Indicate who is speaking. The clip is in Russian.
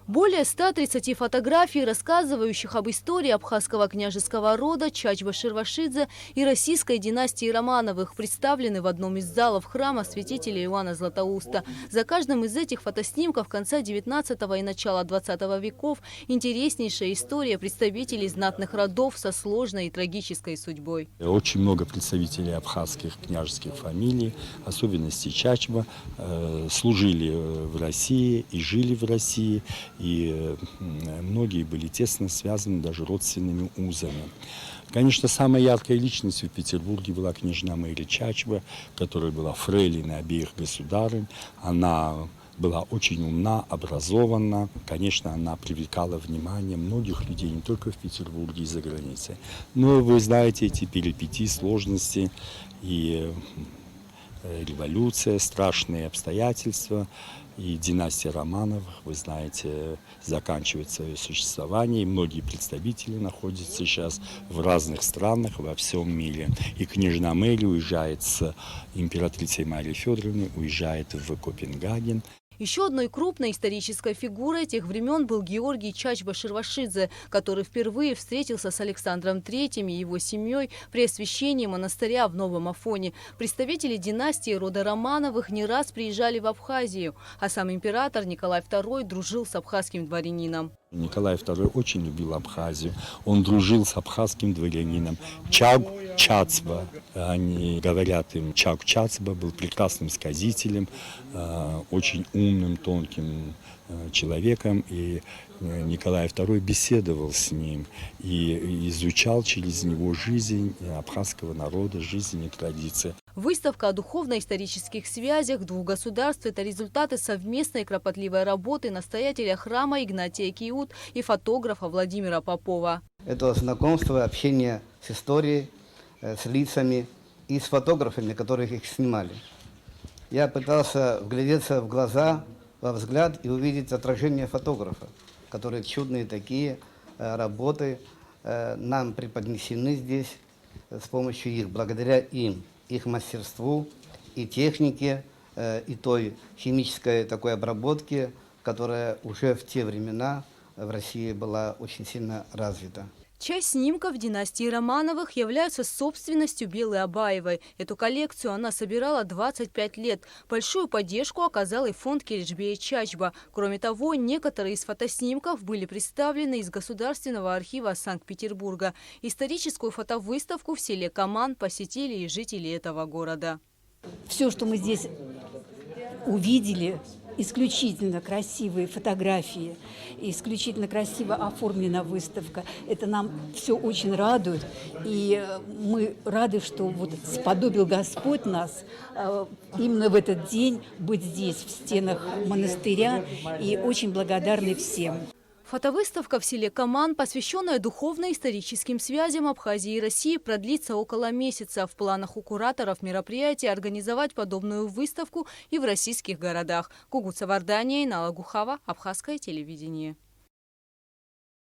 Speaker 1: Более 130 фотографий, рассказывающих об истории абхазского княжеского рода Чачба-Ширвашидзе и российской династии Романовых, представлены в одном из залов храма святителя Иоанна Златоуста. За каждым из этих фотоснимков конца 19 и начала 20 веков интереснейшая история представителей знатных родов со сложной и трагической судьбой.
Speaker 2: Очень много представителей абхазских княжеских фамилий, особенности Чачба, служили в России и жили в России. И многие были тесно связаны даже родственными узами. Конечно, самой яркой личностью в Петербурге была княжна Мэри Чачба, которая была фрейлиной обеих государынь. Она была очень умна, образована. Конечно, она привлекала внимание многих людей, не только в Петербурге и за границей. Но вы знаете эти перипетии, сложности и революция, страшные обстоятельства. И династия Романовых, вы знаете, заканчивает свое существование. И многие представители находятся сейчас в разных странах во всем мире. И княжна Мэри уезжает с императрицей Марией Федоровной, уезжает в Копенгаген.
Speaker 1: Еще одной крупной исторической фигурой тех времен был Георгий Чачба-Ширвашидзе, который впервые встретился с Александром III и его семьей при освящении монастыря в Новом Афоне. Представители династии рода Романовых не раз приезжали в Абхазию, а сам император Николай II дружил с абхазским дворянином.
Speaker 2: Николай II очень любил Абхазию. Он дружил с абхазским дворянином Чагу-Чацба. Они говорят им, Чагу-Чацба был прекрасным сказителем, очень умным, тонким человеком. И Николай II беседовал с ним и изучал через него жизнь абхазского народа, жизнь и традиции.
Speaker 1: Выставка о духовно-исторических связях двух государств – это результаты совместной кропотливой работы настоятеля храма Игнатия Киут и фотографа Владимира Попова.
Speaker 3: Это знакомство, общение с историей, с лицами и с фотографами, которых их снимали. Я пытался вглядеться в глаза, во взгляд и увидеть отражение фотографа, которые чудные такие работы нам преподнесены здесь с помощью их, благодаря им. Их мастерству и технике, и той химической такой обработки, которая уже в те времена в России была очень сильно развита.
Speaker 1: Часть снимков династии Романовых являются собственностью Беллы Абаевой. Эту коллекцию она собирала 25 лет. Большую поддержку оказал и фонд Киричбея Чачба. Кроме того, некоторые из фотоснимков были представлены из Государственного архива Санкт-Петербурга. Историческую фотовыставку в селе Каман посетили и жители этого города.
Speaker 4: Все, что мы здесь увидели, исключительно красивые фотографии, исключительно красиво оформлена выставка. Это нам все очень радует. И мы рады, что вот сподобил Господь нас именно в этот день быть здесь, в стенах монастыря, и очень благодарны всем.
Speaker 1: Фотовыставка в селе Каман, посвященная духовно-историческим связям Абхазии и России, продлится около месяца. В планах у кураторов мероприятия организовать подобную выставку и в российских городах. Кугут Савардания, Инала Гухава, Абхазское телевидение.